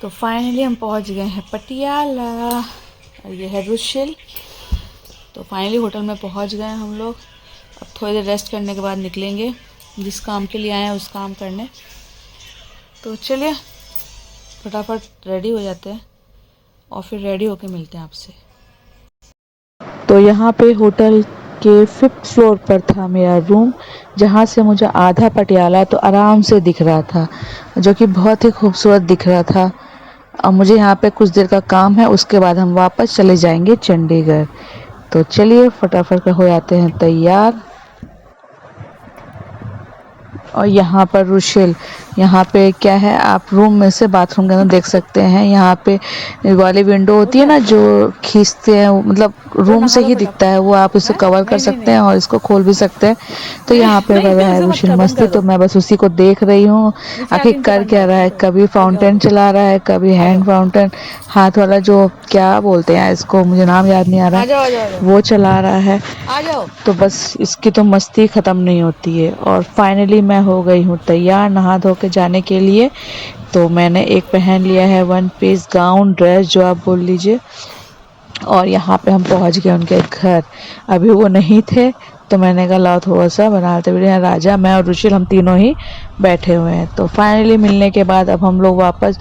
तो फाइनली हम पहुंच गए हैं पटियाला और ये है रुशिल। तो फाइनली होटल में पहुंच गए हम लोग। अब थोड़ी देर रेस्ट करने के बाद निकलेंगे जिस काम के लिए आए हैं उस काम करने। तो चलिए फटाफट रेडी हो जाते हैं और फिर रेडी होके मिलते हैं आपसे। तो यहाँ पे होटल के 5th फ्लोर पर था मेरा रूम, जहाँ से मुझे आधा पटियाला तो आराम से दिख रहा था, जो कि बहुत ही खूबसूरत दिख रहा था। अब मुझे यहाँ पे कुछ देर का काम है, उसके बाद हम वापस चले जाएंगे चंडीगढ़। तो चलिए फटाफट का हो जाते हैं तैयार। और यहाँ पर रुशिल, यहाँ पे क्या है, आप रूम में से बाथरूम के अंदर देख सकते हैं। यहाँ पे वाली विंडो होती है ना जो खींचते हैं, मतलब रूम से ही दिखता है वो, आप इसे कवर कर सकते हैं और इसको खोल भी सकते हैं। तो यहाँ पे कर रहा है रुशिल मस्ती, तो मैं बस उसी को देख रही हूँ आखिर कर क्या रहा है। कभी फाउंटेन चला रहा है, कभी हैंड फाउंटेन, हाथ वाला जो क्या बोलते हैं इसको, मुझे नाम याद नहीं आ रहा, वो चला रहा है। तो बस इसकी तो मस्ती ख़त्म नहीं होती है। और फाइनली मैं हो गई हूँ तैयार नहा धो के जाने के लिए। तो मैंने एक पहन लिया है 1 पीस गाउन, ड्रेस जो आप बोल लीजिए। और यहाँ पे हम पहुँच गए उनके घर। अभी वो नहीं थे तो मैंने कहा लाओ थोड़ा सा बनाते हुए राजा, मैं और रुशिल हम तीनों ही बैठे हुए हैं। तो फाइनली मिलने के बाद अब हम लोग वापस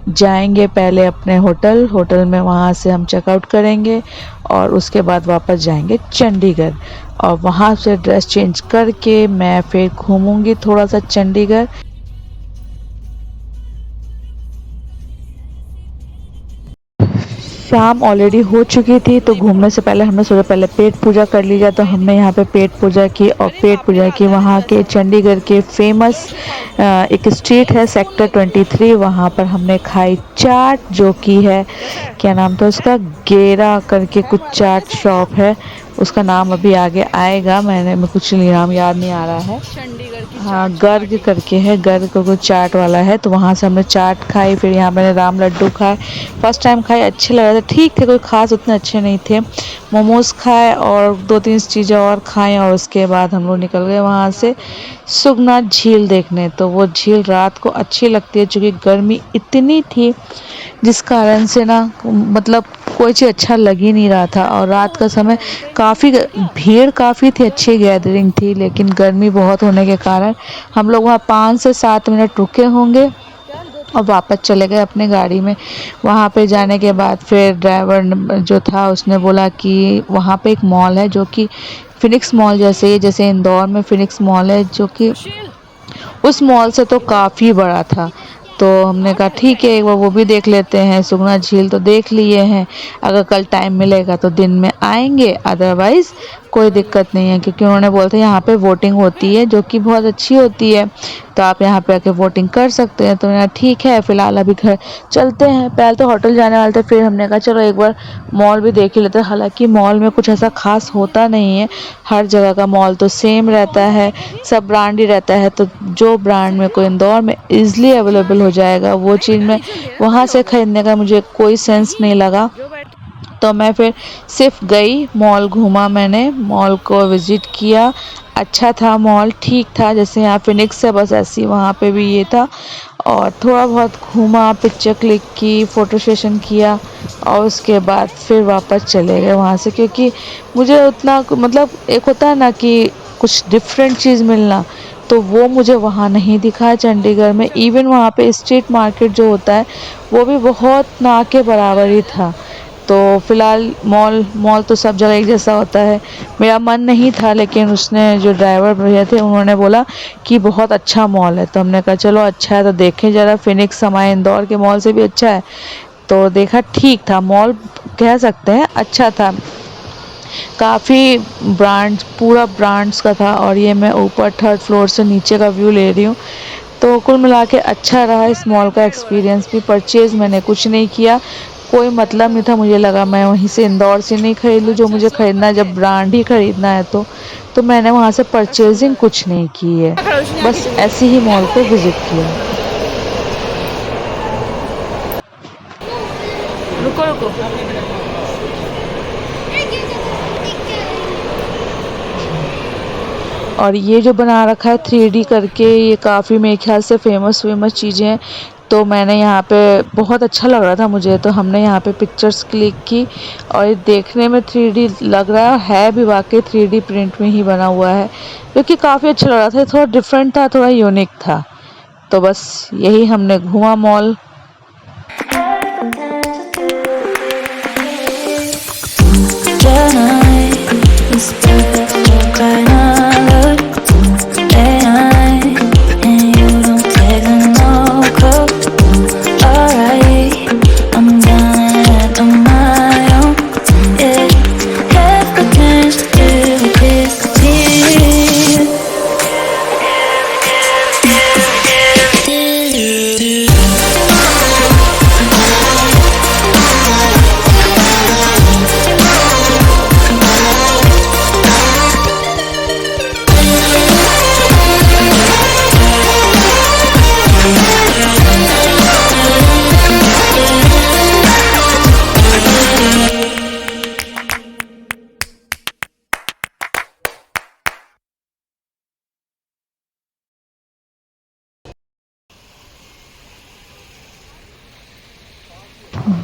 जाएंगे पहले अपने होटल में, वहाँ से हम चेकआउट करेंगे और उसके बाद वापस जाएंगे चंडीगढ़। और वहाँ से ड्रेस चेंज करके मैं फिर घूमूंगी थोड़ा सा चंडीगढ़। शाम ऑलरेडी हो चुकी थी, तो घूमने से पहले हमने सोचा पहले पेट पूजा कर ली जाए। तो हमने यहाँ पे पेट पूजा की, और पेट पूजा की वहाँ के चंडीगढ़ के फेमस एक स्ट्रीट है सेक्टर 23, वहाँ पर हमने खाई चाट, जो कि है क्या नाम था उसका, गेरा करके कुछ चाट शॉप है, उसका नाम अभी आगे आएगा, मैं कुछ नाम याद नहीं आ रहा है। हाँ गर्ग करके है, गर्ग को कुछ चाट वाला है। तो वहाँ से हमने चाट खाई, फिर यहाँ मैंने राम लड्डू खाए, फर्स्ट टाइम खाए, अच्छे लग रहे थे, ठीक थे, कोई ख़ास उतने अच्छे नहीं थे। मोमोज़ खाए और 2-3 चीज़ें और खाएं, और उसके बाद हम लोग निकल गए वहाँ से सुगना झील देखने। तो वो झील रात को अच्छी लगती है, चूँकि गर्मी इतनी थी जिस कारण से ना मतलब कोई चीज़ अच्छा लग ही नहीं रहा था। और रात का समय काफ़ी भीड़ काफ़ी थी, अच्छी गैदरिंग थी, लेकिन गर्मी बहुत होने के कारण हम लोग वहाँ 5 से 7 मिनट रुके होंगे और वापस चले गए अपने गाड़ी में। वहाँ पे जाने के बाद फिर ड्राइवर जो था उसने बोला कि वहाँ पे एक मॉल है जो कि फिनिक्स मॉल जैसे इंदौर में फिनिक्स मॉल है, जो कि उस मॉल से तो काफ़ी बड़ा था। तो हमने कहा ठीक है एक बार वो भी देख लेते हैं, सुगना झील तो देख लिए हैं, अगर कल टाइम मिलेगा तो दिन में आएंगे, अदरवाइज़ कोई दिक्कत नहीं है। क्योंकि उन्होंने बोला था यहाँ पे वोटिंग होती है जो कि बहुत अच्छी होती है, तो आप यहाँ पे आके वोटिंग कर सकते हैं। तो मैंने ठीक है फ़िलहाल अभी घर चलते हैं, पहले तो होटल जाने वाले थे, फिर हमने कहा चलो एक बार मॉल भी देख ही लेते हैं। हालांकि मॉल में कुछ ऐसा खास होता नहीं है, हर जगह का मॉल तो सेम रहता है, सब ब्रांड ही रहता है। तो जो ब्रांड में कोई इंदौर में ईज़िली अवेलेबल हो जाएगा वो चीज़ में वहाँ से ख़रीदने का मुझे कोई सेंस नहीं लगा। तो मैं फिर सिर्फ गई, मॉल घूमा, मैंने मॉल को विज़िट किया, अच्छा था मॉल, ठीक था, जैसे यहाँ फिनिक्स है बस ऐसी वहाँ पे भी ये था। और थोड़ा बहुत घूमा, पिक्चर क्लिक की, फ़ोटो सेशन किया, और उसके बाद फिर वापस चले गए वहाँ से। क्योंकि मुझे उतना मतलब एक होता है ना कि कुछ डिफरेंट चीज़ मिलना, तो वो मुझे वहाँ नहीं दिखा चंडीगढ़ में। इवन वहाँ पे स्ट्रीट मार्केट जो होता है वो भी बहुत ना के बराबर ही था। तो फ़िलहाल मॉल तो सब जगह एक जैसा होता है, मेरा मन नहीं था, लेकिन उसने जो ड्राइवर भैया थे उन्होंने बोला कि बहुत अच्छा मॉल है। तो हमने कहा चलो अच्छा है तो देखें ज़रा, फिनिक्स हमारे इंदौर के मॉल से भी अच्छा है। तो देखा ठीक था मॉल, कह सकते हैं अच्छा था, काफ़ी ब्रांड्स, पूरा ब्रांड्स का था। और ये मैं ऊपर 3rd फ्लोर से नीचे का व्यू ले रही हूँ। तो कुल मिला के अच्छा रहा इस मॉल का एक्सपीरियंस भी। परचेज़ मैंने कुछ नहीं किया, कोई मतलब नहीं था, मुझे लगा मैं वहीं से इंदौर से नहीं खरीद लूँ जो मुझे ख़रीदना है, जब ब्रांड ही ख़रीदना है तो मैंने वहाँ से परचेजिंग कुछ नहीं की है, बस ऐसे ही मॉल को विज़िट किया। रुको रुको, और ये जो बना रखा है 3D करके, ये काफ़ी मेरे ख्याल से फेमस चीज़ें हैं। तो मैंने यहाँ पे बहुत अच्छा लग रहा था मुझे, तो हमने यहाँ पे पिक्चर्स क्लिक की और ये देखने में 3D लग रहा है भी, वाकई 3D प्रिंट में ही बना हुआ है, क्योंकि काफ़ी अच्छा लग रहा था, थोड़ा डिफरेंट था, थोड़ा यूनिक था। तो बस यही हमने घूमा मॉल।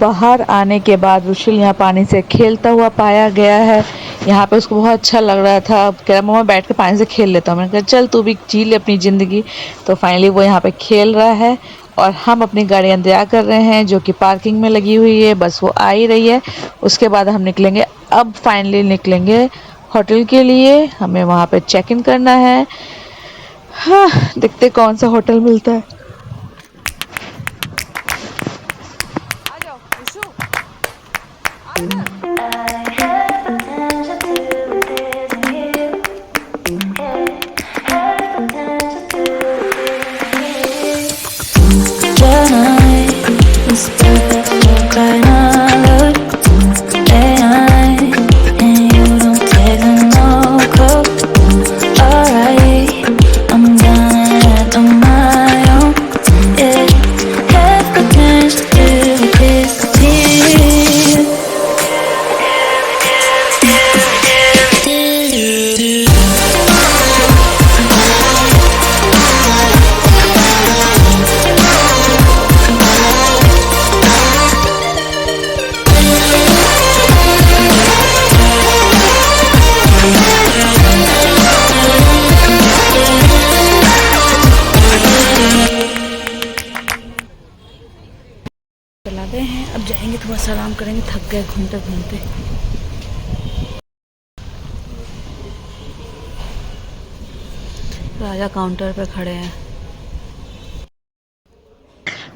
बाहर आने के बाद रुशिल यहाँ पानी से खेलता हुआ पाया गया है। यहाँ पे उसको बहुत अच्छा लग रहा था, अब कह रहा मम्मा बैठ के पानी से खेल लेता हूँ। मैंने कहा चल तू भी जी ले अपनी ज़िंदगी। तो फाइनली वो यहाँ पे खेल रहा है और हम अपनी गाड़ी इंतजार कर रहे हैं जो कि पार्किंग में लगी हुई है, बस वो आ ही रही है। उसके बाद हम निकलेंगे। अब फाइनली निकलेंगे होटल के लिए, हमें वहाँ पे चेक इन करना है। हाँ, देखते कौन सा होटल मिलता है। चला गए हैं, अब जाएंगे थोड़ा सा आराम करेंगे, थक गए घूमते घूमते। राजा काउंटर पे खड़े हैं।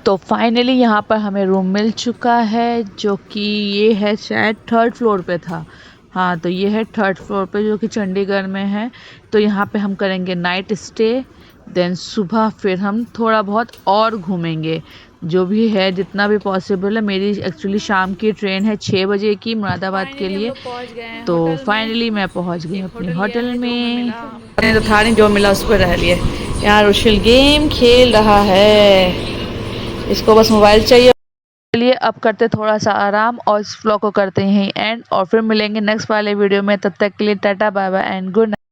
तो फाइनली यहाँ पर हमें रूम मिल चुका है, जो कि ये है शायद 3rd फ्लोर पे था। हाँ, तो ये है 3rd फ्लोर पे, जो कि चंडीगढ़ में है। तो यहाँ पे हम करेंगे नाइट स्टे, देन सुबह फिर हम थोड़ा बहुत और घूमेंगे, जो भी है जितना भी पॉसिबल है। मेरी एक्चुअली शाम की ट्रेन है 6 बजे की मुरादाबाद के लिए। तो फाइनली मैं पहुँच गई अपने होटल में। तो था नहीं, जो मिला उस पर रह लिए। यहाँ रुशिल गेम खेल रहा है, इसको बस मोबाइल चाहिए। चलिए अब करते थोड़ा सा आराम और इस व्लॉग को करते हैं एंड, और फिर मिलेंगे नेक्स्ट वाले वीडियो में। तब तक के लिए tata bye bye and good night.